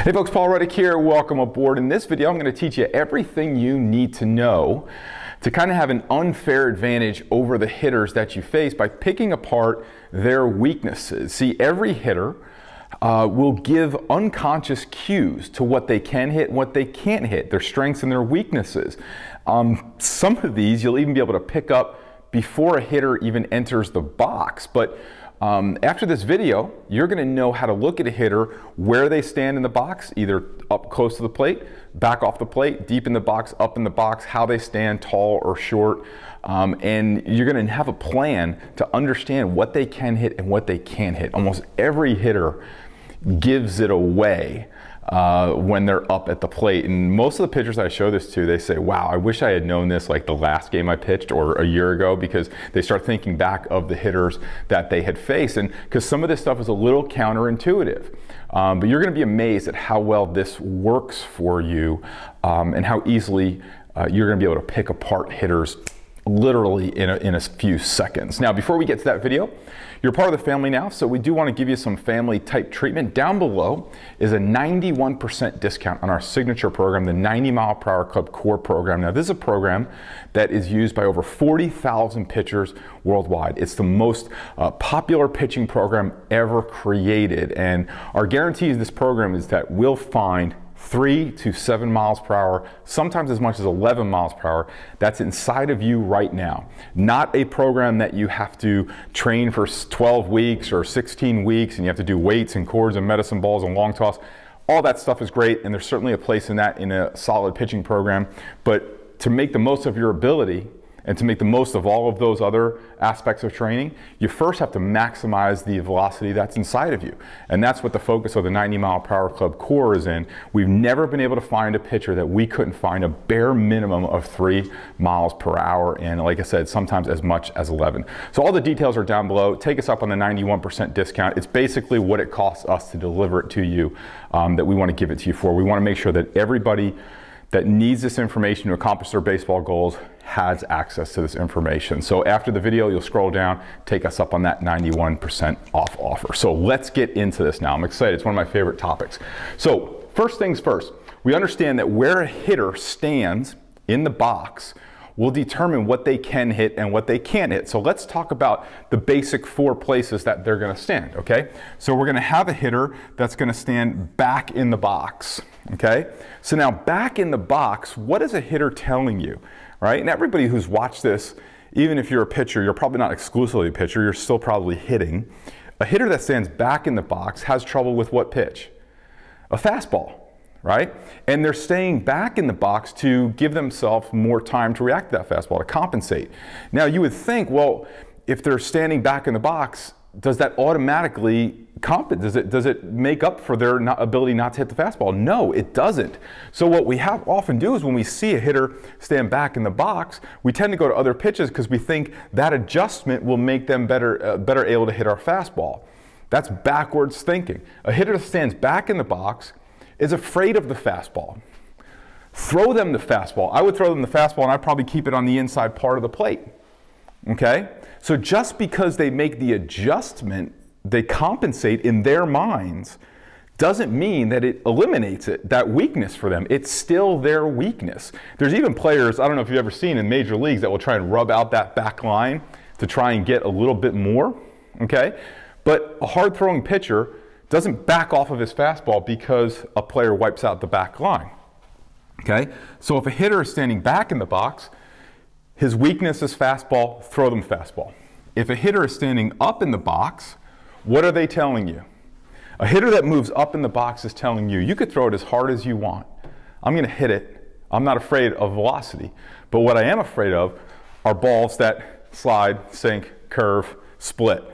Hey folks, Paul Reddick here. Welcome aboard. In this video, I'm going to teach you everything you need to know to kind of have an unfair advantage over the hitters that you face by picking apart their weaknesses. See, every hitter will give unconscious cues to what they can hit and what they can't hit, their strengths and their weaknesses. Some of these you'll even be able to pick up before a hitter even enters the box. But after this video, you're going to know how to look at a hitter, where they stand in the box, either up close to the plate, back off the plate, deep in the box, up in the box, how they stand, tall or short. And you're going to have a plan to understand what they can hit and what they can't hit. Almost every hitter gives it away when they're up at the plate. And most of the pitchers I show this to, they say, wow, I wish I had known this like the last game I pitched or a year ago, because they start thinking back of the hitters that they had faced. And because some of this stuff is a little counterintuitive. But you're going to be amazed at how well this works for you and how easily you're going to be able to pick apart hitters literally in a few seconds. Now, before we get to that video, you're part of the family now, so we do want to give you some family type treatment. Down below is a 91% discount on our signature program, the 90 Mile Per Hour Club Core program. Now, this is a program that is used by over 40,000 pitchers worldwide. It's the most popular pitching program ever created, and our guarantee in this program is that we'll find 3 to 7 miles per hour, sometimes as much as 11 miles per hour, that's inside of you right now. Not a program that you have to train for 12 weeks or 16 weeks and you have to do weights and cords and medicine balls and long toss. All that stuff is great, and there's certainly a place in that in a solid pitching program. But to make the most of your ability and to make the most of all of those other aspects of training, you first have to maximize the velocity that's inside of you. And that's what the focus of the 90 Mile Per Hour Club Core is in. We've never been able to find a pitcher that we couldn't find a bare minimum of 3 miles per hour, and like I said, sometimes as much as 11. So all the details are down below. Take us up on the 91% discount. It's basically what it costs us to deliver it to you, that we want to give it to you for. We want to make sure that everybody that needs this information to accomplish their baseball goals has access to this information. So after the video, you'll scroll down, take us up on that 91% off offer. So let's get into this now. I'm excited. It's one of my favorite topics. So first things first, we understand that where a hitter stands in the box will determine what they can hit and what they can't hit. So let's talk about the basic 4 places that they're going to stand, okay? So we're going to have a hitter that's going to stand back in the box, okay? So now back in the box, what is a hitter telling you, right? And everybody who's watched this, even if you're a pitcher, you're probably not exclusively a pitcher, you're still probably hitting. A hitter that stands back in the box has trouble with what pitch? A fastball. Right? And they're staying back in the box to give themselves more time to react to that fastball, to compensate. Now you would think, well, if they're standing back in the box, does that automatically compensate? Does it make up for their ability not to hit the fastball? No, it doesn't. So what we often do is when we see a hitter stand back in the box, we tend to go to other pitches because we think that adjustment will make them better able to hit our fastball. That's backwards thinking. A hitter that stands back in the box is afraid of the fastball. Throw them the fastball. I would throw them the fastball and I'd probably keep it on the inside part of the plate. Okay? So just because they make the adjustment, they compensate in their minds, doesn't mean that it eliminates that weakness for them. It's still their weakness. There's even players, I don't know if you've ever seen in major leagues, that will try and rub out that back line to try and get a little bit more. Okay? But a hard throwing pitcher doesn't back off of his fastball because a player wipes out the back line. Okay? So if a hitter is standing back in the box, his weakness is fastball, throw them fastball. If a hitter is standing up in the box, what are they telling you? A hitter that moves up in the box is telling you, you could throw it as hard as you want. I'm going to hit it. I'm not afraid of velocity. But what I am afraid of are balls that slide, sink, curve, split.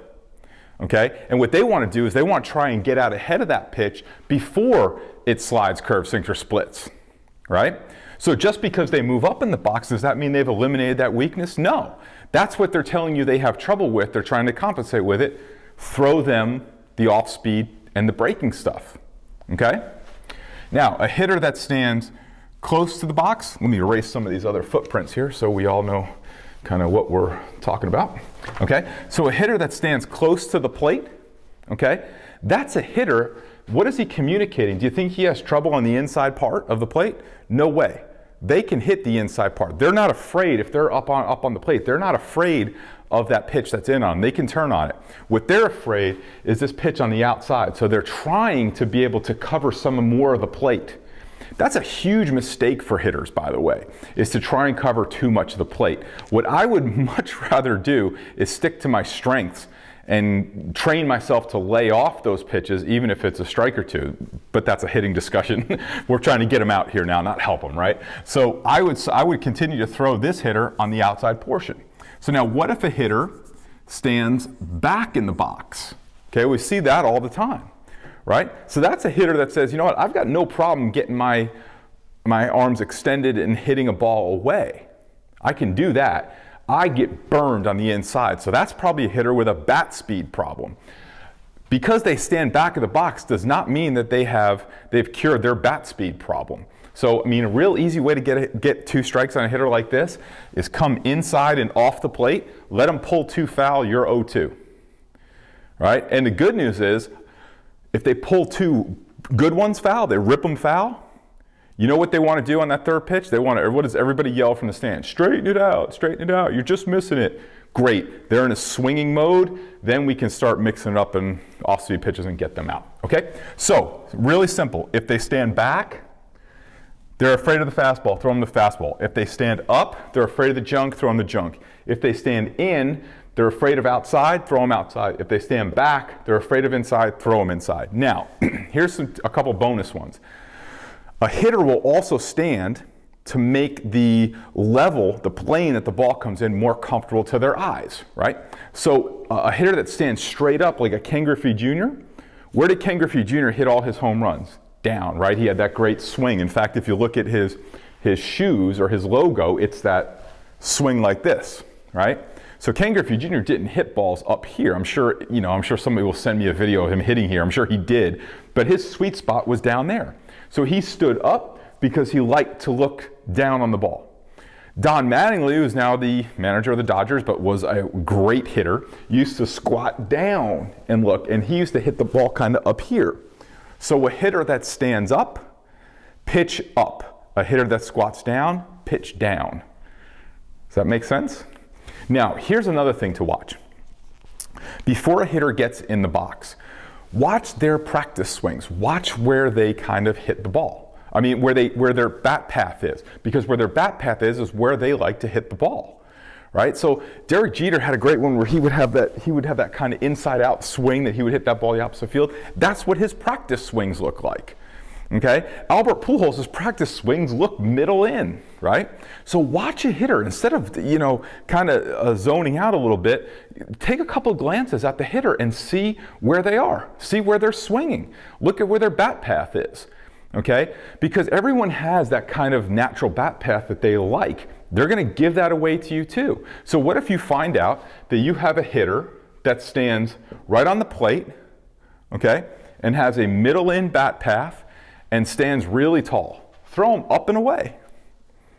Okay? And what they want to do is they want to try and get out ahead of that pitch before it slides, curves, sinks, or splits. Right? So just because they move up in the box, does that mean they've eliminated that weakness? No. That's what they're telling you they have trouble with. They're trying to compensate with it. Throw them the off speed and the breaking stuff. Okay? Now, a hitter that stands close to the box, let me erase some of these other footprints here so we all know kind of what we're talking about. Okay? So a hitter that stands close to the plate, okay, that's a hitter What is he communicating? Do you think he has trouble on the inside part of the plate? No way. They can hit the inside part. They're not afraid if they're up on the plate. They're not afraid of that pitch that's in on them. They can turn on it. What they're afraid is this pitch on the outside. So they're trying to be able to cover some more of the plate. That's a huge mistake for hitters, by the way, is to try and cover too much of the plate. What I would much rather do is stick to my strengths and train myself to lay off those pitches, even if it's a strike or two. But that's a hitting discussion. We're trying to get them out here now, not help them, right? So I would continue to throw this hitter on the outside portion. So now what if a hitter stands back in the box? Okay, we see that all the time, right? So that's a hitter that says, you know what, I've got no problem getting my arms extended and hitting a ball away. I can do that. I get burned on the inside. So that's probably a hitter with a bat speed problem. Because they stand back of the box does not mean that they've cured their bat speed problem. So, I mean, a real easy way to get 2 strikes on a hitter like this is come inside and off the plate, let them pull 2 foul, you're 0-2. Right? And the good news is, if they pull 2 good ones foul, they rip them foul, you know what they want to do on that third pitch? They want to, what does everybody yell from the stand? Straighten it out, you're just missing it. Great, they're in a swinging mode, then we can start mixing it up and off-speed pitches and get them out, okay? So, really simple. If they stand back, they're afraid of the fastball, throw them the fastball. If they stand up, they're afraid of the junk, throw them the junk. If they stand in, they're afraid of outside, throw them outside. If they stand back, they're afraid of inside, throw them inside. Now, here's a couple bonus ones. A hitter will also stand to make the level, the plane that the ball comes in, more comfortable to their eyes, right? So a hitter that stands straight up like a Ken Griffey Jr., where did Ken Griffey Jr. hit all his home runs? Down, right? He had that great swing. In fact, if you look at his shoes or his logo, it's that swing like this, right? So Ken Griffey Jr. didn't hit balls up here. I'm sure somebody will send me a video of him hitting here. I'm sure he did, but his sweet spot was down there. So he stood up because he liked to look down on the ball. Don Mattingly, who's now the manager of the Dodgers, but was a great hitter, used to squat down and look, and he used to hit the ball kind of up here. So a hitter that stands up, pitch up. A hitter that squats down, pitch down. Does that make sense? Now, here's another thing to watch. Before a hitter gets in the box, watch their practice swings. Watch where they kind of hit the ball. I mean, where their bat path is. Because where their bat path is where they like to hit the ball. Right? So Derek Jeter had a great one where he would have that kind of inside out swing that he would hit that ball the opposite field. That's what his practice swings look like. Okay? Albert Pujols' practice swings look middle in, right? So watch a hitter instead of, kind of zoning out a little bit, take a couple of glances at the hitter and see where they are. See where they're swinging. Look at where their bat path is. Okay? Because everyone has that kind of natural bat path that they like. They're going to give that away to you too. So what if you find out that you have a hitter that stands right on the plate, okay, and has a middle in bat path and stands really tall? Throw them up and away.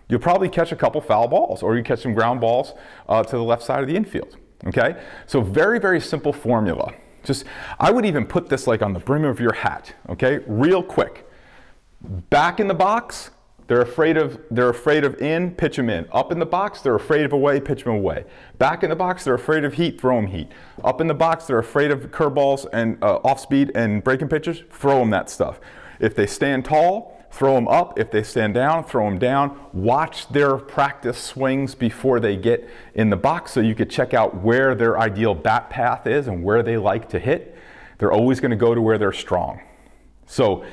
You'll probably catch a couple foul balls, or you catch some ground balls to the left side of the infield. Okay? So very, very simple formula. I would even put this like on the brim of your hat, okay? Real quick. Back in the box, they're afraid of in, pitch them in. Up in the box, they're afraid of away, pitch them away. Back in the box, they're afraid of heat, throw them heat. Up in the box, they're afraid of curveballs and off speed and breaking pitches, throw them that stuff. If they stand tall, throw them up. If they stand down, throw them down. Watch their practice swings before they get in the box so you could check out where their ideal bat path is and where they like to hit. They're always going to go to where they're strong. So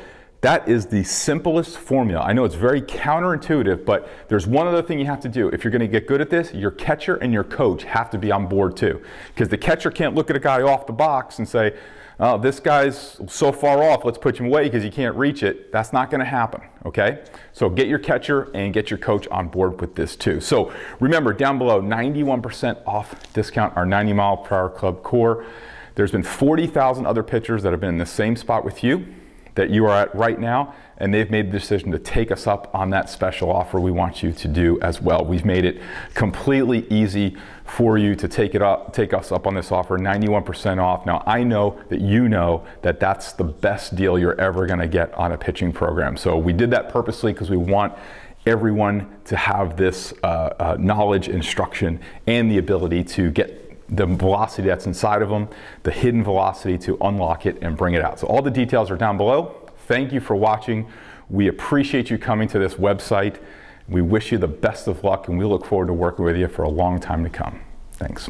that is the simplest formula. I know it's very counterintuitive, but there's one other thing you have to do. If you're going to get good at this, your catcher and your coach have to be on board too. Because the catcher can't look at a guy off the box and say, oh, this guy's so far off, let's put him away because he can't reach it. That's not going to happen, okay? So get your catcher and get your coach on board with this too. So remember, down below, 91% off discount, our 90 mile per hour club core. There's been 40,000 other pitchers that have been in the same spot with you. that you are at right now, and they've made the decision to take us up on that special offer. We want you to do as well. We've made it completely easy for you to take us up on this offer, 91% off. Now, I know that you know that that's the best deal you're ever going to get on a pitching program. So we did that purposely because we want everyone to have this knowledge, instruction, and the ability to get the velocity that's inside of them, the hidden velocity to unlock it and bring it out. So all the details are down below. Thank you for watching. We appreciate you coming to this website. We wish you the best of luck, and we look forward to working with you for a long time to come. Thanks.